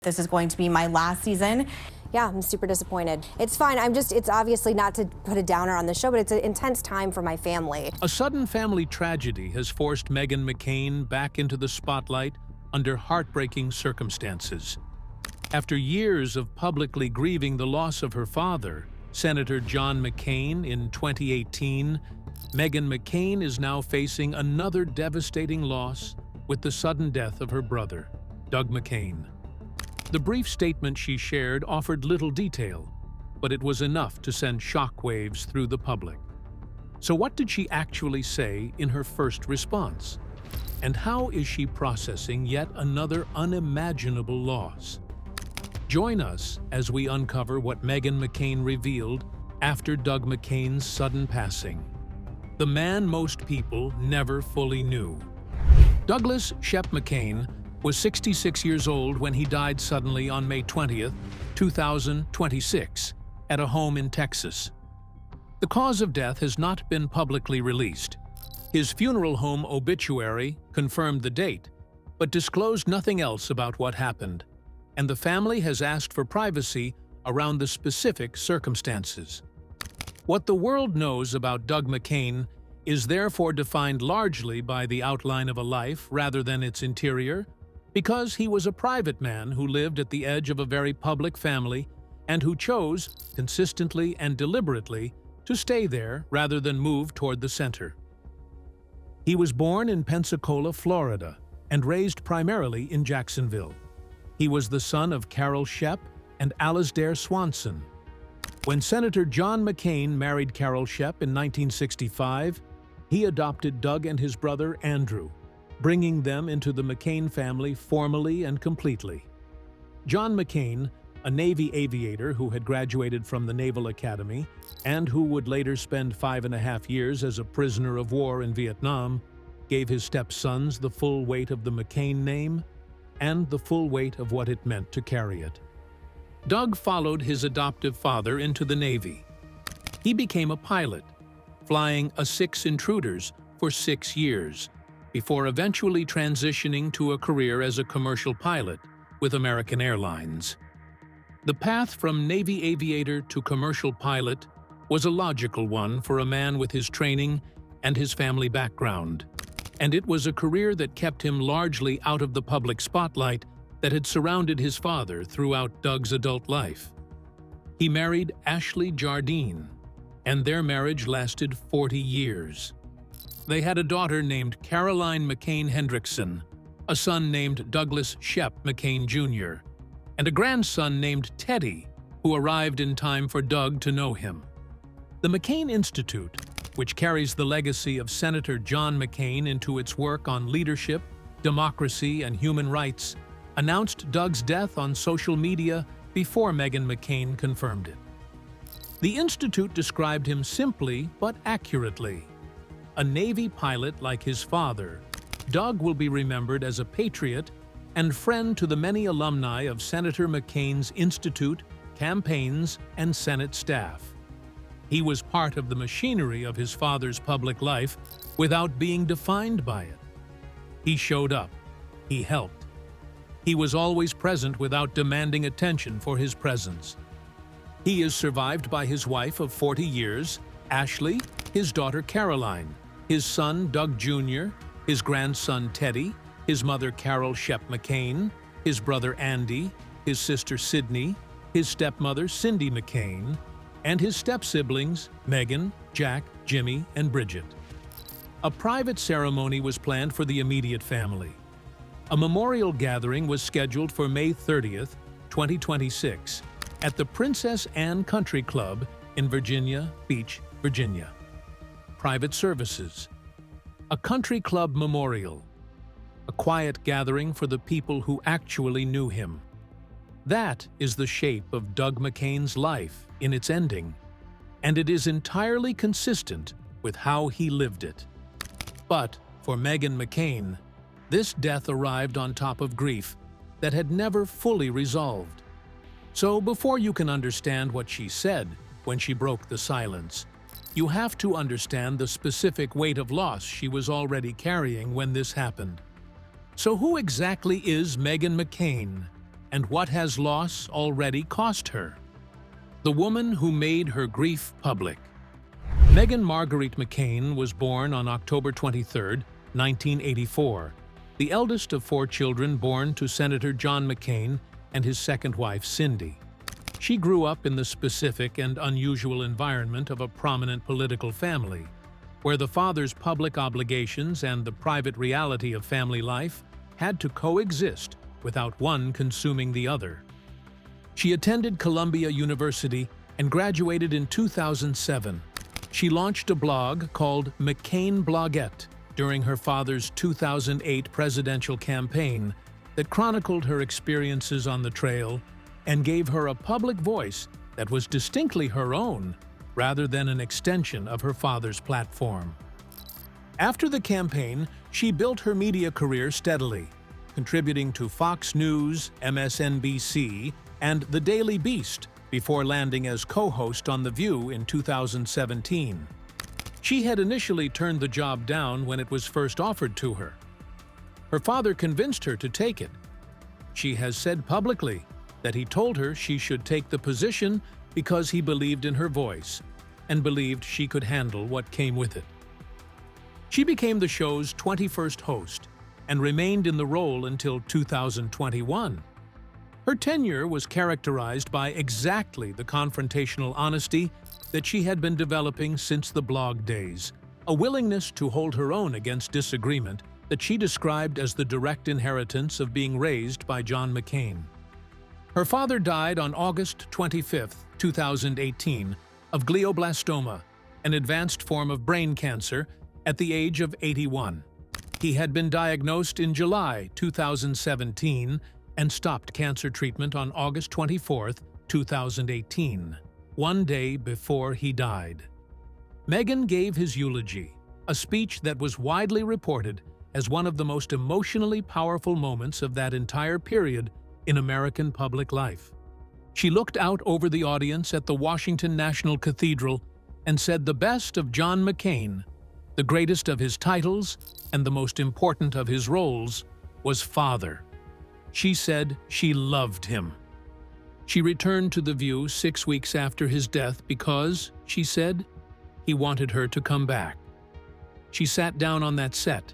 This is going to be my last season. Yeah, I'm super disappointed. It's fine. It's obviously not to put a downer on the show, but it's an intense time for my family. A sudden family tragedy has forced Meghan McCain back into the spotlight under heartbreaking circumstances. After years of publicly grieving the loss of her father, Senator John McCain, in 2018, Meghan McCain is now facing another devastating loss with the sudden death of her brother, Doug McCain. The brief statement she shared offered little detail, but it was enough to send shockwaves through the public. So what did she actually say in her first response? And how is she processing yet another unimaginable loss? Join us as we uncover what Meghan McCain revealed after Doug McCain's sudden passing. The man most people never fully knew. Douglas Shep McCain was 66 years old when he died suddenly on May 20th, 2026, at a home in Texas. The cause of death has not been publicly released. His funeral home obituary confirmed the date, but disclosed nothing else about what happened, and the family has asked for privacy around the specific circumstances. What the world knows about Doug McCain is therefore defined largely by the outline of a life rather than its interior, because he was a private man who lived at the edge of a very public family and who chose, consistently and deliberately, to stay there rather than move toward the center. He was born in Pensacola, Florida, and raised primarily in Jacksonville. He was the son of Carol Shep and Alasdair Swanson. When Senator John McCain married Carol Shep in 1965, he adopted Doug and his brother Andrew, bringing them into the McCain family formally and completely. John McCain, a Navy aviator who had graduated from the Naval Academy and who would later spend 5.5 years as a prisoner of war in Vietnam, gave his stepsons the full weight of the McCain name and the full weight of what it meant to carry it. Doug followed his adoptive father into the Navy. He became a pilot, flying A-6 Intruders for 6 years, before eventually transitioning to a career as a commercial pilot with American Airlines. The path from Navy aviator to commercial pilot was a logical one for a man with his training and his family background, and it was a career that kept him largely out of the public spotlight that had surrounded his father throughout Doug's adult life. He married Ashley Jardine, and their marriage lasted 40 years. They had a daughter named Caroline McCain Hendrickson, a son named Douglas Shep McCain Jr., and a grandson named Teddy, who arrived in time for Doug to know him. The McCain Institute, which carries the legacy of Senator John McCain into its work on leadership, democracy, and human rights, announced Doug's death on social media before Meghan McCain confirmed it. The Institute described him simply but accurately. A Navy pilot like his father, Doug will be remembered as a patriot and friend to the many alumni of Senator McCain's institute, campaigns, and Senate staff. He was part of the machinery of his father's public life without being defined by it. He showed up. He helped. He was always present without demanding attention for his presence. He is survived by his wife of 40 years, Ashley, his daughter Caroline, his son Doug Jr., his grandson Teddy, his mother Carol Shep McCain, his brother Andy, his sister Sydney, his stepmother Cindy McCain, and his step-siblings Megan, Jack, Jimmy, and Bridget. A private ceremony was planned for the immediate family. A memorial gathering was scheduled for May 30th, 2026, at the Princess Anne Country Club in Virginia Beach, Virginia. Private services. A country club memorial. A quiet gathering for the people who actually knew him. That is the shape of Doug McCain's life in its ending, and it is entirely consistent with how he lived it. But for Meghan McCain, this death arrived on top of grief that had never fully resolved. So before you can understand what she said when she broke the silence, you have to understand the specific weight of loss she was already carrying when this happened. So who exactly is Meghan McCain? and what has loss already cost her? The woman who made her grief public. Meghan Marguerite McCain was born on October 23, 1984, the eldest of 4 children born to Senator John McCain and his second wife, Cindy. She grew up in the specific and unusual environment of a prominent political family, where the father's public obligations and the private reality of family life had to coexist without one consuming the other. She attended Columbia University and graduated in 2007. She launched a blog called McCain Bloggette during her father's 2008 presidential campaign that chronicled her experiences on the trail and gave her a public voice that was distinctly her own rather than an extension of her father's platform. After the campaign, she built her media career steadily, contributing to Fox News, MSNBC, and The Daily Beast before landing as co-host on The View in 2017. She had initially turned the job down when it was first offered to her. Her father convinced her to take it. She has said publicly that he told her she should take the position because he believed in her voice and believed she could handle what came with it. She became the show's 21st host and remained in the role until 2021. Her tenure was characterized by exactly the confrontational honesty that she had been developing since the blog days, a willingness to hold her own against disagreement that she described as the direct inheritance of being raised by John McCain. Her father died on August 25, 2018, of glioblastoma, an advanced form of brain cancer, at the age of 81. He had been diagnosed in July 2017 and stopped cancer treatment on August 24, 2018, one day before he died. Meghan gave his eulogy, a speech that was widely reported as one of the most emotionally powerful moments of that entire period in American public life. She looked out over the audience at the Washington National Cathedral and said the best of John McCain, the greatest of his titles and the most important of his roles, was father. She said she loved him. She returned to The View 6 weeks after his death because, she said, he wanted her to come back. She sat down on that set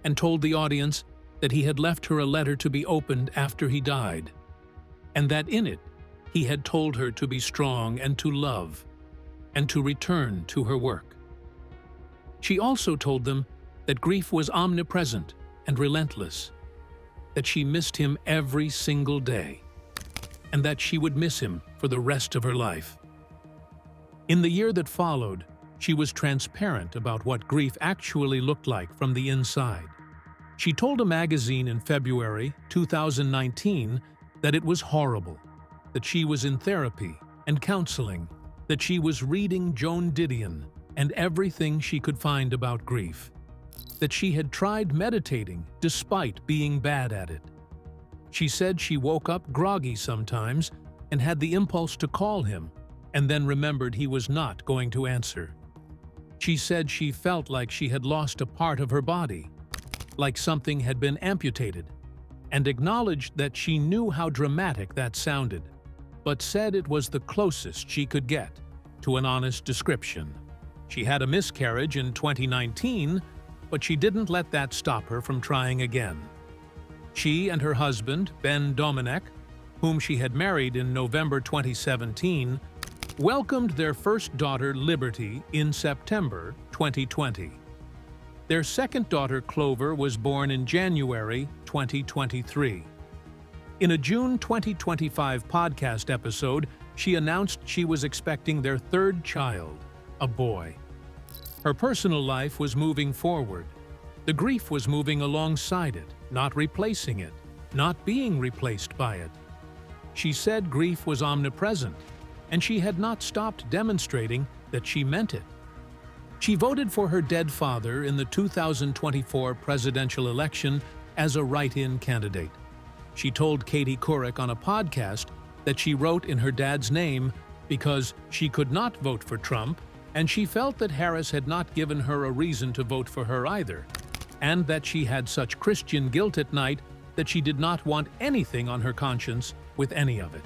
and told the audience that he had left her a letter to be opened after he died, and that in it he had told her to be strong and to love, and to return to her work. She also told them that grief was omnipresent and relentless, that she missed him every single day, and that she would miss him for the rest of her life. In the year that followed, she was transparent about what grief actually looked like from the inside. She told a magazine in February 2019 that it was horrible, that she was in therapy and counseling, that she was reading Joan Didion and everything she could find about grief, that she had tried meditating despite being bad at it. She said she woke up groggy sometimes and had the impulse to call him, and then remembered he was not going to answer. She said she felt like she had lost a part of her body, like something had been amputated, and acknowledged that she knew how dramatic that sounded, but said it was the closest she could get to an honest description. She had a miscarriage in 2019, but she didn't let that stop her from trying again. She and her husband, Ben Dominic, whom she had married in November 2017, welcomed their first daughter, Liberty, in September 2020. Their second daughter, Clover, was born in January 2023. In a June 2025 podcast episode, she announced she was expecting their third child, a boy. Her personal life was moving forward. The grief was moving alongside it, not replacing it, not being replaced by it. She said grief was omnipresent, and she had not stopped demonstrating that she meant it. She voted for her dead father in the 2024 presidential election as a write-in candidate. She told Katie Couric on a podcast that she wrote in her dad's name because she could not vote for Trump, and she felt that Harris had not given her a reason to vote for her either, and that she had such Christian guilt at night that she did not want anything on her conscience with any of it.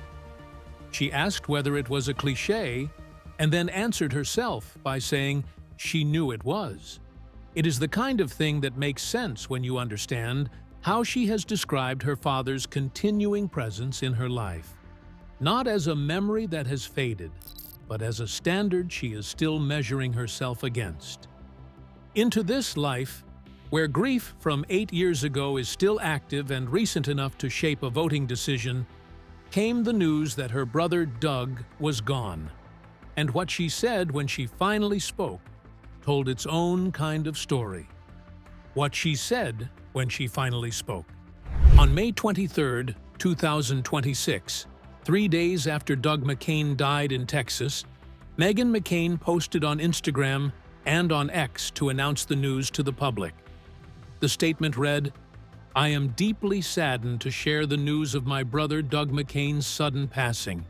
She asked whether it was a cliché and then answered herself by saying she knew it was. It is the kind of thing that makes sense when you understand how she has described her father's continuing presence in her life, not as a memory that has faded, but as a standard she is still measuring herself against. Into this life, where grief from 8 years ago is still active and recent enough to shape a voting decision, came the news that her brother Doug was gone. And what she said when she finally spoke told its own kind of story. What she said when she finally spoke. On May 23, 2026, 3 days after Doug McCain died in Texas, Meghan McCain posted on Instagram and on X to announce the news to the public. The statement read, "I am deeply saddened to share the news of my brother Doug McCain's sudden passing.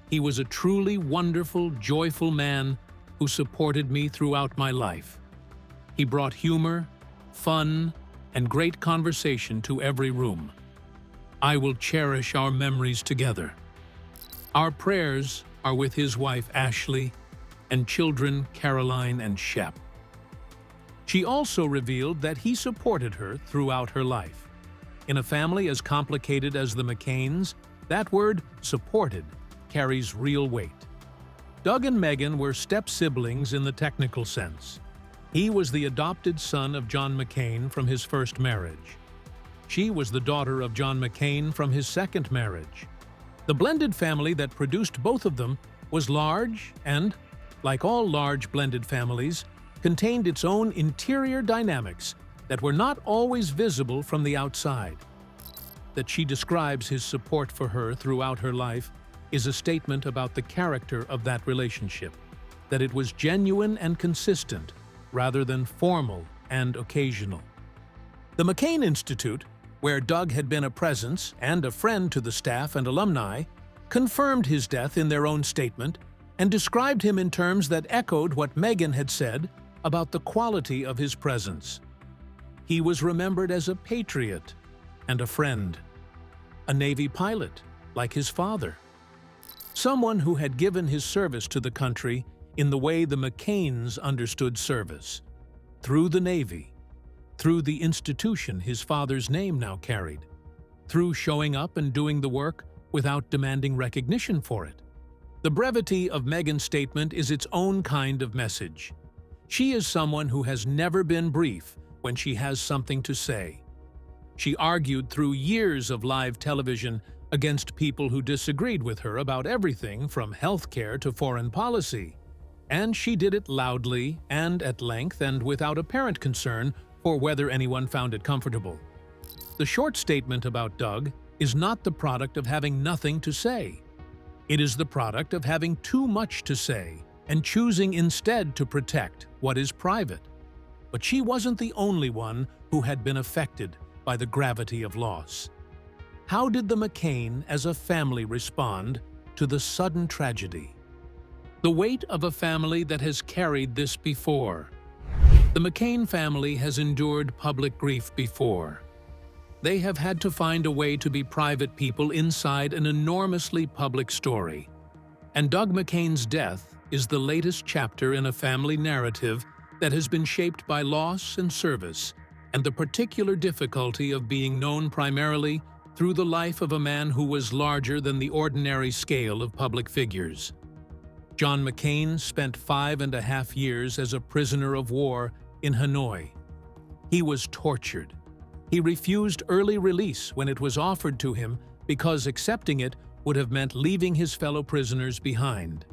He was a truly wonderful, joyful man who supported me throughout my life. He brought humor, fun, and great conversation to every room. I will cherish our memories together. Our prayers are with his wife Ashley and children Caroline and Shep." She also revealed that he supported her throughout her life. In a family as complicated as the McCains, that word, supported, carries real weight. Doug and Meghan were step-siblings in the technical sense. He was the adopted son of John McCain from his first marriage. She was the daughter of John McCain from his second marriage. The blended family that produced both of them was large and, like all large blended families, contained its own interior dynamics that were not always visible from the outside. That she describes his support for her throughout her life is a statement about the character of that relationship, that it was genuine and consistent rather than formal and occasional. The McCain Institute, where Doug had been a presence and a friend to the staff and alumni, confirmed his death in their own statement and described him in terms that echoed what Meghan had said about the quality of his presence. He was remembered as a patriot and a friend, a Navy pilot like his father, someone who had given his service to the country in the way the McCains understood service, through the Navy, through the institution his father's name now carried, through showing up and doing the work without demanding recognition for it. The brevity of Meghan's statement is its own kind of message. She is someone who has never been brief when she has something to say. She argued through years of live television against people who disagreed with her about everything from healthcare to foreign policy. And she did it loudly and at length and without apparent concern for whether anyone found it comfortable. The short statement about Doug is not the product of having nothing to say. It is the product of having too much to say and choosing instead to protect what is private. But she wasn't the only one who had been affected by the gravity of loss. How did the McCain as a family respond to the sudden tragedy? The weight of a family that has carried this before. The McCain family has endured public grief before. They have had to find a way to be private people inside an enormously public story. And Doug McCain's death is the latest chapter in a family narrative that has been shaped by loss and service, and the particular difficulty of being known primarily through the life of a man who was larger than the ordinary scale of public figures. John McCain spent 5.5 years as a prisoner of war in Hanoi. He was tortured. He refused early release when it was offered to him because accepting it would have meant leaving his fellow prisoners behind.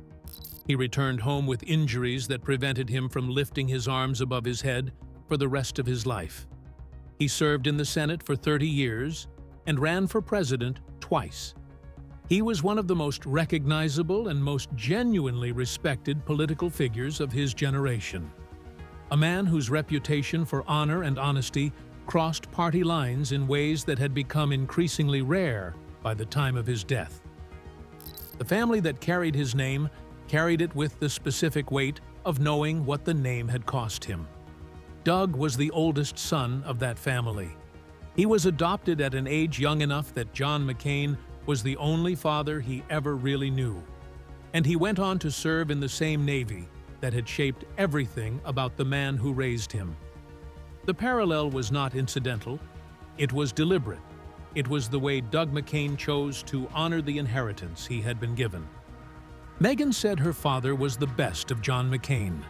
He returned home with injuries that prevented him from lifting his arms above his head for the rest of his life. He served in the Senate for 30 years and ran for president twice. He was one of the most recognizable and most genuinely respected political figures of his generation. A man whose reputation for honor and honesty crossed party lines in ways that had become increasingly rare by the time of his death. The family that carried his name carried it with the specific weight of knowing what the name had cost him. Doug was the oldest son of that family. He was adopted at an age young enough that John McCain was the only father he ever really knew. And he went on to serve in the same Navy that had shaped everything about the man who raised him. The parallel was not incidental. It was deliberate. It was the way Doug McCain chose to honor the inheritance he had been given. Meghan said her father was the best of John McCain,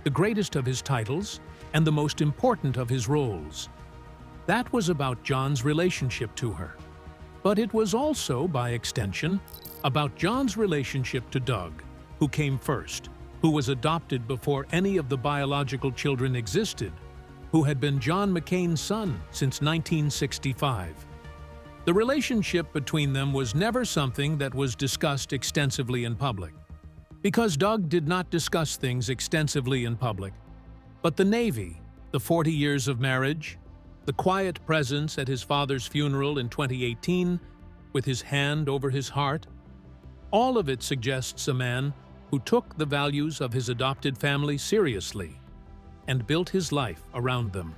the greatest of his titles, and the most important of his roles. That was about John's relationship to her. But it was also, by extension, about John's relationship to Doug, who came first, who was adopted before any of the biological children existed, who had been John McCain's son since 1965. The relationship between them was never something that was discussed extensively in public, because Doug did not discuss things extensively in public. But the Navy, the 40 years of marriage, the quiet presence at his father's funeral in 2018, with his hand over his heart, all of it suggests a man who took the values of his adopted family seriously and built his life around them.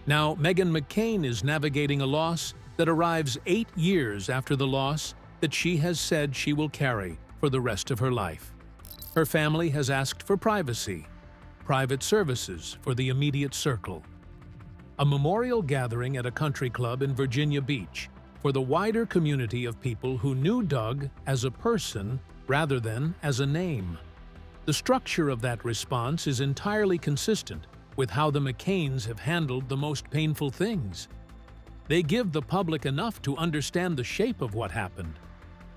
Now, Meghan McCain is navigating a loss that arrives 8 years after the loss that she has said she will carry for the rest of her life. Her family has asked for privacy, private services for the immediate circle, a memorial gathering at a country club in Virginia Beach for the wider community of people who knew Doug as a person rather than as a name. The structure of that response is entirely consistent with how the McCains have handled the most painful things. They give the public enough to understand the shape of what happened.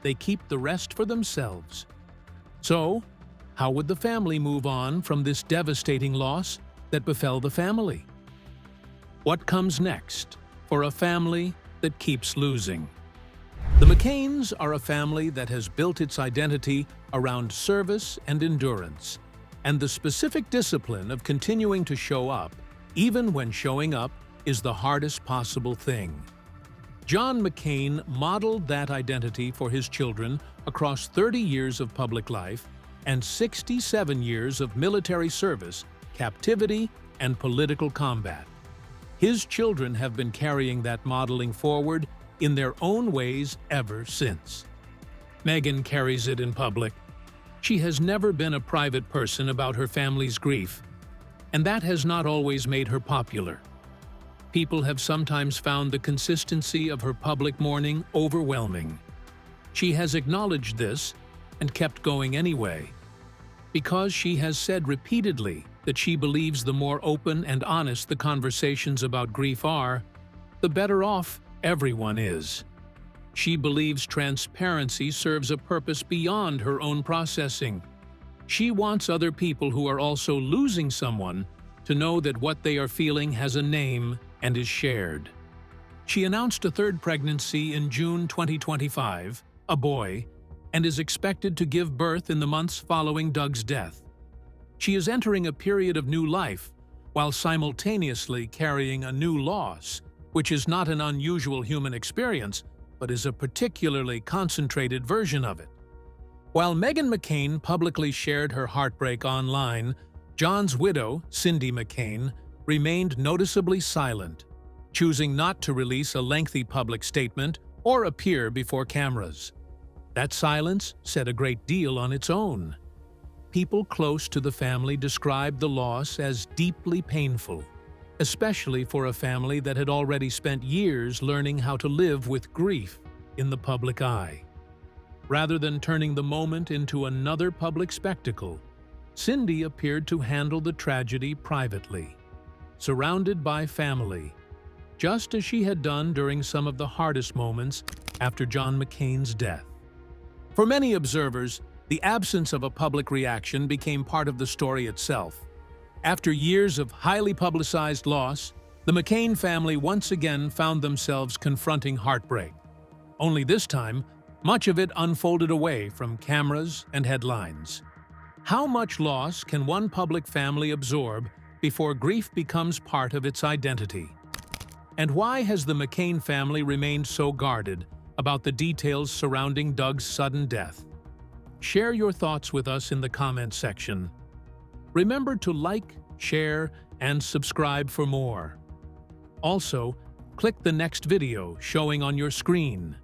They keep the rest for themselves. So, how would the family move on from this devastating loss that befell the family? What comes next for a family that keeps losing? The McCains are a family that has built its identity around service and endurance, and the specific discipline of continuing to show up, even when showing up is the hardest possible thing. John McCain modeled that identity for his children across 30 years of public life and 67 years of military service, captivity, and political combat. His children have been carrying that modeling forward in their own ways ever since. Meghan carries it in public. She has never been a private person about her family's grief, and that has not always made her popular. People have sometimes found the consistency of her public mourning overwhelming. She has acknowledged this and kept going anyway, because she has said repeatedly that she believes the more open and honest the conversations about grief are, the better off everyone is. She believes transparency serves a purpose beyond her own processing. She wants other people who are also losing someone to know that what they are feeling has a name and is shared. She announced a third pregnancy in June 2025, a boy, and is expected to give birth in the months following Doug's death. She is entering a period of new life while simultaneously carrying a new loss, which is not an unusual human experience, but is a particularly concentrated version of it. While Meghan McCain publicly shared her heartbreak online, John's widow, Cindy McCain, remained noticeably silent, choosing not to release a lengthy public statement or appear before cameras. That silence said a great deal on its own. People close to the family described the loss as deeply painful, especially for a family that had already spent years learning how to live with grief in the public eye. Rather than turning the moment into another public spectacle, Cindy appeared to handle the tragedy privately, surrounded by family, just as she had done during some of the hardest moments after John McCain's death. For many observers, the absence of a public reaction became part of the story itself. After years of highly publicized loss, the McCain family once again found themselves confronting heartbreak. Only this time, much of it unfolded away from cameras and headlines. How much loss can one public family absorb before grief becomes part of its identity? And why has the McCain family remained so guarded about the details surrounding Doug's sudden death? Share your thoughts with us in the comments section. Remember to like, share, and subscribe for more. Also, click the next video showing on your screen.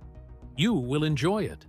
You will enjoy it.